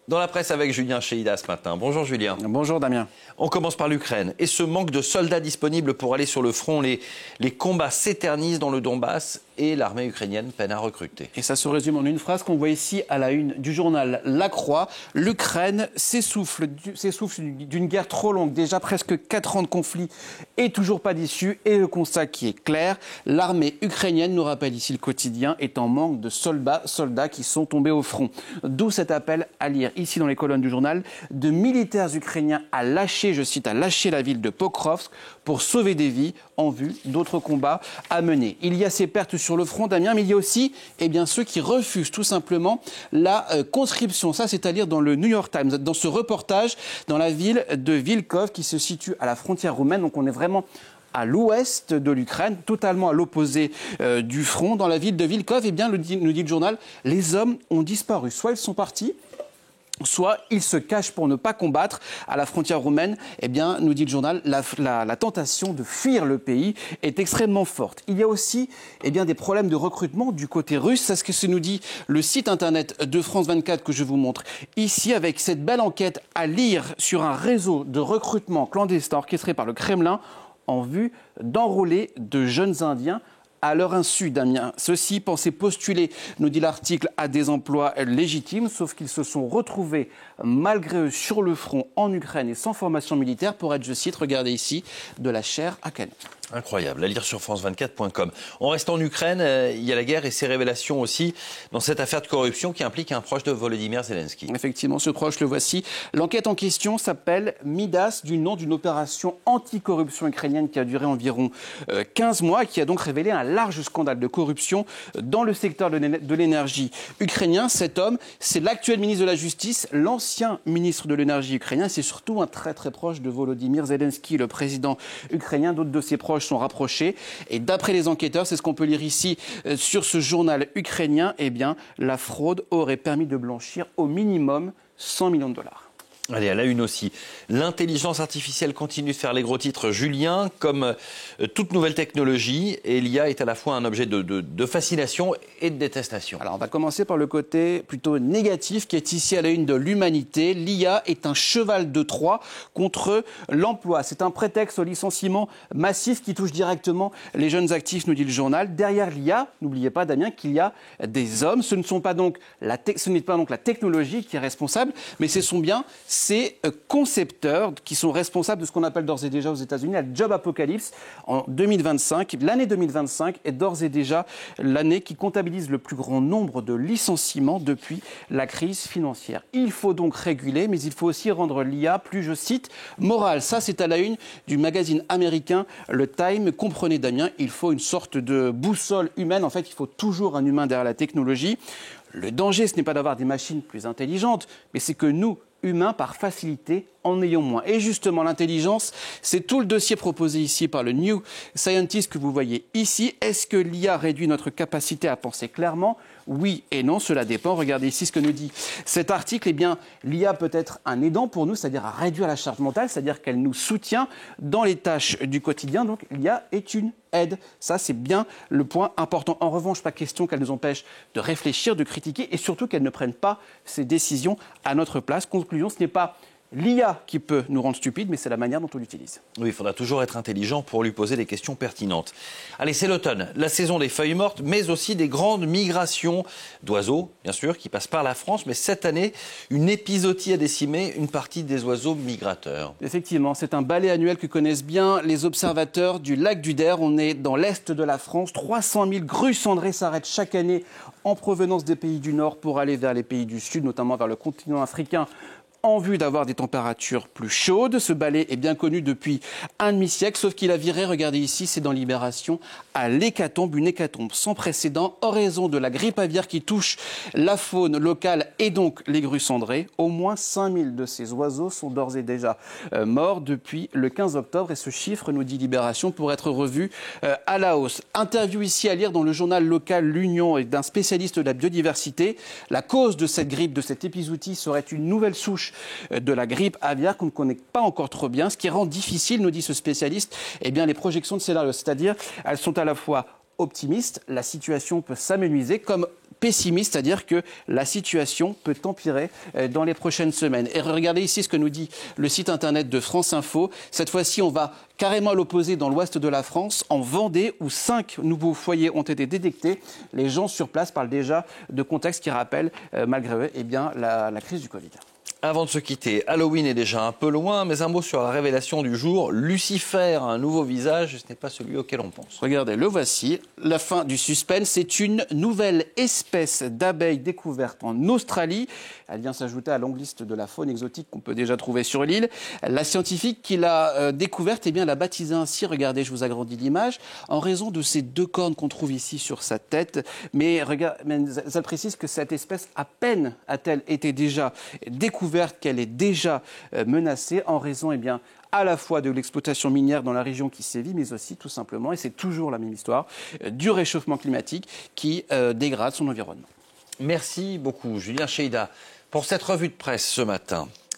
Dans la presse avec Julien Cheïda ce matin. Bonjour Julien. Bonjour Damien. On commence par l'Ukraine. Et ce manque de soldats disponibles pour aller sur le front, les combats s'éternisent dans le Donbass et l'armée ukrainienne peine à recruter. Et ça se résume en une phrase qu'on voit ici à la une du journal La Croix. L'Ukraine s'essouffle d'une guerre trop longue, déjà presque 4 ans de conflit et toujours pas d'issue. Et le constat qui est clair, l'armée ukrainienne, nous rappelle ici le quotidien, est en manque de soldats qui sont tombés au front. D'où cet appel à lire ici dans les colonnes du journal, de militaires ukrainiens à lâcher, je cite, à lâcher la ville de Pokrovsk pour sauver des vies en vue d'autres combats à mener. Il y a ces pertes sur le front, Damien, mais il y a aussi ceux qui refusent tout simplement la conscription. Ça, c'est à lire dans le New York Times, dans ce reportage dans la ville de Vilkov qui se situe à la frontière roumaine. Donc on est vraiment à l'ouest de l'Ukraine, totalement à l'opposé du front. Dans la ville de Vilkov, nous dit le journal, les hommes ont disparu. Soit ils sont partis, soit ils se cachent pour ne pas combattre. À la frontière roumaine, nous dit le journal, la tentation de fuir le pays est extrêmement forte. Il y a aussi des problèmes de recrutement du côté russe. C'est ce que nous dit le site internet de France 24 que je vous montre ici, avec cette belle enquête à lire sur un réseau de recrutement clandestin orchestré par le Kremlin en vue d'enrôler de jeunes Indiens à leur insu, Damien. Ceux-ci pensaient postuler, nous dit l'article, à des emplois légitimes, sauf qu'ils se sont retrouvés, malgré eux, sur le front en Ukraine et sans formation militaire pour être, je cite, regardez ici, de la chair à canon. Incroyable, à lire sur france24.com. On reste en Ukraine, il y a la guerre et ses révélations aussi dans cette affaire de corruption qui implique un proche de Volodymyr Zelensky. Effectivement, ce proche, le voici. L'enquête en question s'appelle Midas, du nom d'une opération anticorruption ukrainienne qui a duré environ 15 mois et qui a donc révélé un large scandale de corruption dans le secteur de l'énergie ukrainien. Cet homme, c'est l'actuel ministre de la Justice, l'ancien ministre de l'énergie ukrainien. C'est surtout un très très proche de Volodymyr Zelensky, le président ukrainien. D'autres de ses proches sont rapprochés. Et d'après les enquêteurs, c'est ce qu'on peut lire ici sur ce journal ukrainien, la fraude aurait permis de blanchir au minimum 100 millions de dollars. Allez, à la une aussi. L'intelligence artificielle continue de faire les gros titres, Julien. Comme toute nouvelle technologie, et l'IA est à la fois un objet de fascination et de détestation. Alors, on va commencer par le côté plutôt négatif qui est ici à la une de l'Humanité. L'IA est un cheval de Troie contre l'emploi. C'est un prétexte au licenciement massif qui touche directement les jeunes actifs, nous dit le journal. Derrière l'IA, n'oubliez pas, Damien, qu'il y a des hommes. Ce n'est pas donc la technologie qui est responsable, mais ce sont bien ces concepteurs qui sont responsables de ce qu'on appelle d'ores et déjà aux États-Unis la Job Apocalypse en 2025. L'année 2025 est d'ores et déjà l'année qui comptabilise le plus grand nombre de licenciements depuis la crise financière. Il faut donc réguler, mais il faut aussi rendre l'IA plus, je cite, morale. Ça, c'est à la une du magazine américain Le Time. Comprenez, Damien, il faut une sorte de boussole humaine. En fait, il faut toujours un humain derrière la technologie. Le danger, ce n'est pas d'avoir des machines plus intelligentes, mais c'est que nous, humains, par facilité, en ayons moins. Et justement, l'intelligence, c'est tout le dossier proposé ici par le New Scientist que vous voyez ici. Est-ce que l'IA réduit notre capacité à penser clairement ? Oui et non, cela dépend. Regardez ici ce que nous dit cet article. L'IA peut être un aidant pour nous, c'est-à-dire à réduire la charge mentale, c'est-à-dire qu'elle nous soutient dans les tâches du quotidien. Donc, l'IA est une aide. Ça, c'est bien le point important. En revanche, pas question qu'elle nous empêche de réfléchir, de critiquer et surtout qu'elle ne prenne pas ses décisions à notre place. Conclusion, ce n'est pas l'IA qui peut nous rendre stupides, mais c'est la manière dont on l'utilise. Oui, il faudra toujours être intelligent pour lui poser des questions pertinentes. Allez, c'est l'automne, la saison des feuilles mortes, mais aussi des grandes migrations d'oiseaux, bien sûr, qui passent par la France. Mais cette année, une épizootie a décimé une partie des oiseaux migrateurs. Effectivement, c'est un balai annuel que connaissent bien les observateurs du lac du Der. On est dans l'est de la France. 300 000 grues cendrées s'arrêtent chaque année en provenance des pays du Nord pour aller vers les pays du Sud, notamment vers le continent africain, en vue d'avoir des températures plus chaudes. Ce balai est bien connu depuis un demi-siècle, sauf qu'il a viré, regardez ici, c'est dans Libération, à l'hécatombe, une hécatombe sans précédent en raison de la grippe aviaire qui touche la faune locale et donc les grues cendrées. Au moins 5000 de ces oiseaux sont d'ores et déjà morts depuis le 15 octobre et ce chiffre, nous dit Libération, pourrait être revu à la hausse. Interview ici à lire dans le journal local L'Union d'un spécialiste de la biodiversité. La cause de cette grippe, de cette épizootie, serait une nouvelle souche de la grippe aviaire qu'on ne connaît pas encore trop bien, ce qui rend difficile, nous dit ce spécialiste, les projections de scénario. C'est-à-dire, elles sont à la fois optimiste, la situation peut s'amenuiser, comme pessimiste, c'est-à-dire que la situation peut empirer dans les prochaines semaines. Et regardez ici ce que nous dit le site internet de France Info. Cette fois-ci, on va carrément à l'opposé dans l'ouest de la France, en Vendée, où 5 nouveaux foyers ont été détectés. Les gens sur place parlent déjà de contexte qui rappelle, malgré eux, la crise du Covid. Avant de se quitter, Halloween est déjà un peu loin, mais un mot sur la révélation du jour. Lucifer a un nouveau visage, et ce n'est pas celui auquel on pense. Regardez, le voici. La fin du suspense, c'est une nouvelle espèce d'abeille découverte en Australie. Elle vient s'ajouter à la longue liste de la faune exotique qu'on peut déjà trouver sur l'île. La scientifique qui l'a découverte, l'a baptisée ainsi, regardez, je vous agrandis l'image, en raison de ces 2 cornes qu'on trouve ici sur sa tête. Mais ça précise que cette espèce, à peine a-t-elle été déjà découverte, qu'elle est déjà menacée en raison à la fois de l'exploitation minière dans la région qui sévit, mais aussi tout simplement, et c'est toujours la même histoire, du réchauffement climatique qui dégrade son environnement. Merci beaucoup Julien Cheida pour cette revue de presse ce matin.